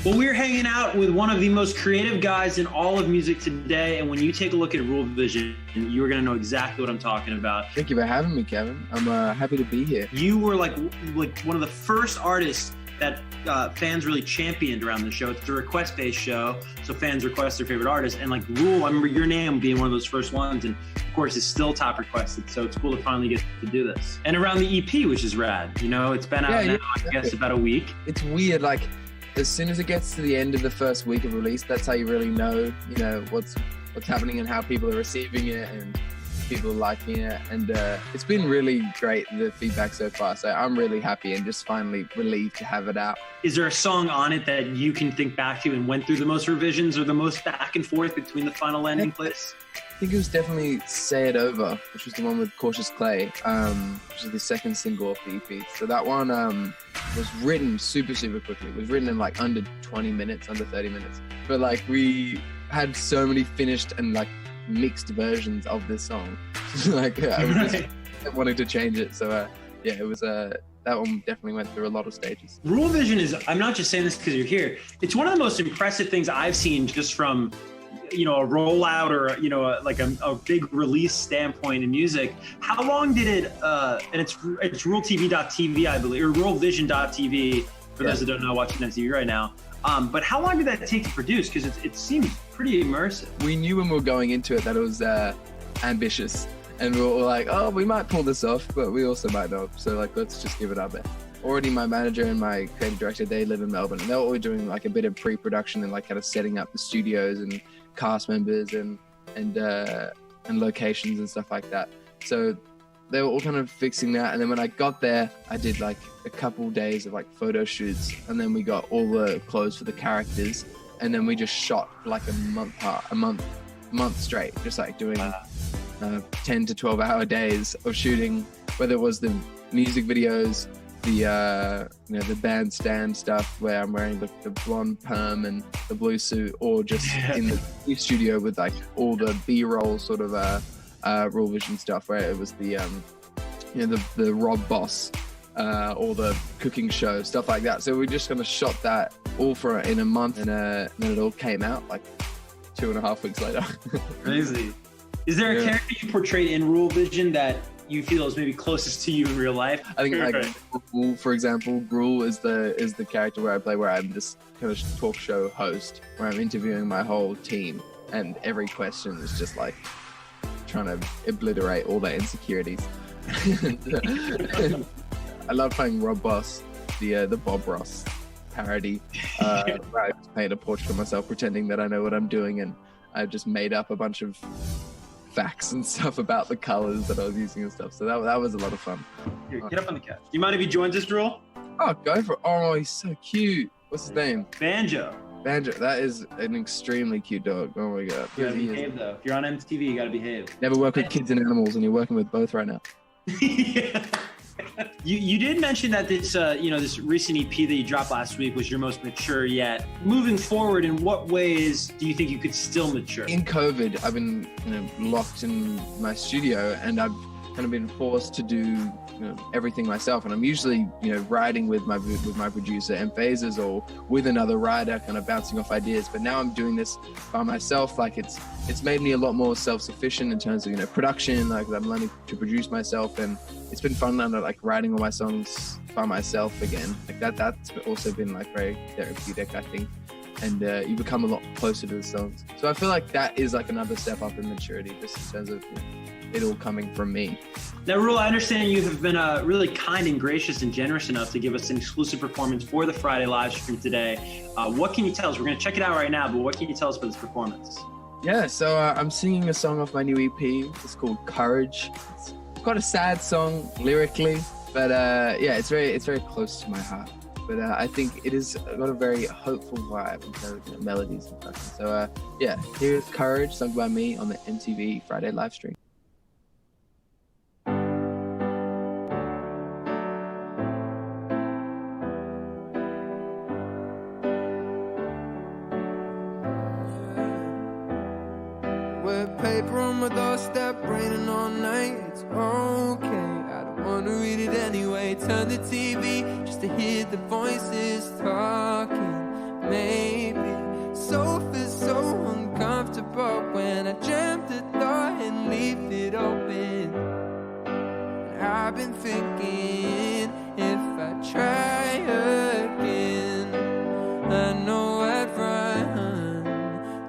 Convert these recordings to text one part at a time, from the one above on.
Well, we're hanging out with one of the most creative guys in all of music today. And when you take a look at Ruel Vision, you're going to know exactly what I'm talking about. Thank you for having me, Kevin. I'm happy to be here. You were like one of the first artists that fans really championed around the show. It's a request-based show, so fans request their favorite artist. And like Ruel, I remember your name being one of those first ones, and of course it's still top requested, so it's cool to finally get to do this. And around the EP, which is rad. You know, it's been out now, I guess, about a week. It's weird, like, as soon as it gets to the end of the first week of release, that's how you really know, what's happening and how people are receiving it and people are liking it. And it's been really great, the feedback so far. So I'm really happy and just finally relieved to have it out. Is there a song on it that you can think back to and went through the most revisions or the most back and forth between the final landing place? I think it was definitely Say It Over, which was the one with Cautious Clay, which is the second single of the EP. So that one was written super, super quickly. It was written in like under 20 minutes, under 30 minutes. But like we had so many finished and like mixed versions of this song. Like I was just wanting to change it. So yeah, it was that one definitely went through a lot of stages. Ruel Vision is, I'm not just saying this because you're here, it's one of the most impressive things I've seen just from a rollout or a big release standpoint in music. How long did it and it's RuelTV.tv, I believe, or RuelVision.tv for those that don't know, watching MTV right now. But how long did that take to produce? Because it seems pretty immersive. We knew when we were going into it that it was ambitious, and we were like, oh, we might pull this off, but we also might not. So like, let's just give it our best. Already my manager and my creative director, they live in Melbourne, and they were always doing like a bit of pre-production and like kind of setting up the studios and cast members and locations and stuff like that. So they were all kind of fixing that. And then when I got there, I did like a couple days of like photo shoots, and then we got all the clothes for the characters, and then we just shot like a month straight, just like doing 10 to 12 hour days of shooting, whether it was the music videos, the bandstand stuff where I'm wearing the blonde perm and the blue suit, or just in the studio with like all the B-roll sort of Ruel Vision stuff where it was the Rob Boss or the cooking show, stuff like that. So we just kind of shot that all in a month, and then it all came out like 2.5 weeks later. Crazy. Is there a character you portrayed in Ruel Vision that you feel is maybe closest to you in real life? I think like Ruel, for example, Ruel is the character where I play, where I'm this kind of talk show host where I'm interviewing my whole team, and every question is just like trying to obliterate all their insecurities. I love playing Rob Boss, the Bob Ross parody, where I just paint a portrait of myself pretending that I know what I'm doing, and I've just made up a bunch of facts and stuff about the colors that I was using and stuff. So that was a lot of fun. Here, get up on the couch. Do you mind if he joins us, Ruel? Oh, go for it. Oh, he's so cute. What's his name? Banjo. That is an extremely cute dog. Oh my god. You gotta behave though. If you're on MTV, you gotta behave. Never work with kids and animals, and you're working with both right now. Yeah. You did mention that this this recent EP that you dropped last week was your most mature yet. Moving forward, in what ways do you think you could still mature? In COVID, I've been locked in my studio, and I've kind of been forced to do everything myself. And I'm usually writing with my producer and phases, or with another writer, kind of bouncing off ideas. But now I'm doing this by myself. Like it's made me a lot more self-sufficient in terms of production. Like I'm learning to produce myself, and it's been fun like writing all my songs by myself again. Like that's also been like very therapeutic, I think. And you become a lot closer to the songs. So I feel like that is like another step up in maturity, just in terms of it all coming from me. Now, Ruel, I understand you have been really kind and gracious and generous enough to give us an exclusive performance for the Friday live stream today. What can you tell us? We're going to check it out right now, but what can you tell us about this performance? Yeah, so I'm singing a song off my new EP. It's called Courage. It's quite a sad song lyrically, but it's very close to my heart. But I think it has got a very hopeful vibe in terms of melodies and stuff. So here's Courage, sung by me on the MTV Friday live stream. Paper on my doorstep, raining all night. It's okay, I don't wanna read it anyway. Turn the TV just to hear the voices talking. maybe. Sofa's so uncomfortable when I jammed the door and leave it open. And I've been thinking if I try again, I know I'd run,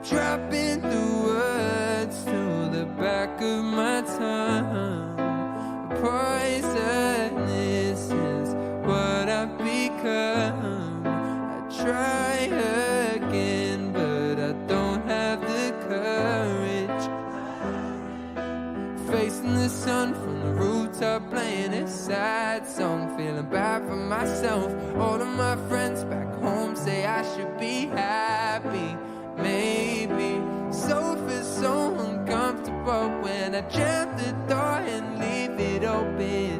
dropping the words to the back of my tongue. Poisonous is what I've become. I try again, but I don't have the courage. Facing the sun from the rooftop, playing a sad song, feeling bad for myself. All of my friends back home say I should be happy, maybe. Sofa's so uncomfortable when I jam the door and leave it open.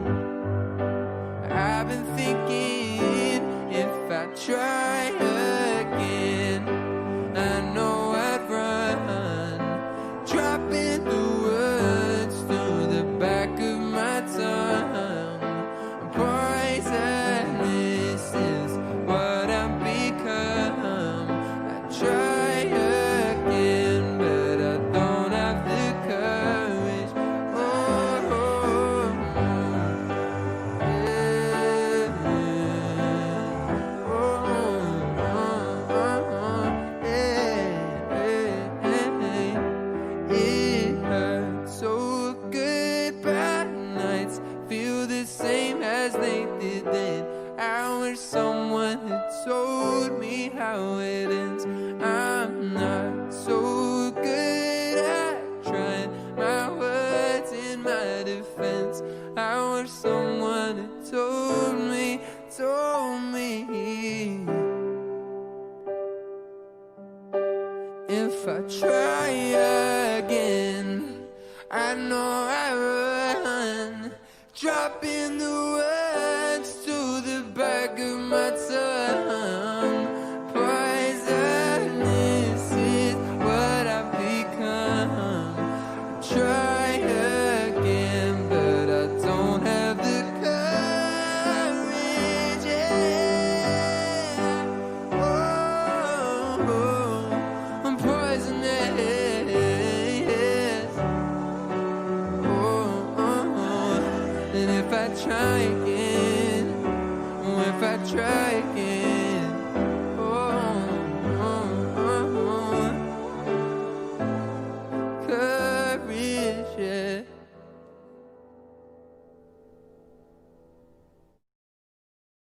I've been thinking if I try again, I know I'd run, dropping the words to the back of my tongue. Poisonous is what I've become. I try again, but I don't have the courage. Oh, oh, oh. Yeah. Oh, oh, oh, yeah. It hurts so good. Bad nights feel the same as they did then. I wish someone had told me how it ends. I'm not so good at trying my words in my defense. I wish someone had told me. If I try again, I know I run, dropping the words to the back of my tongue. Poisonous is what I've become. Try again, but I don't have the courage. Yeah. Oh, I'm poisonous. And if I try again, if I try again,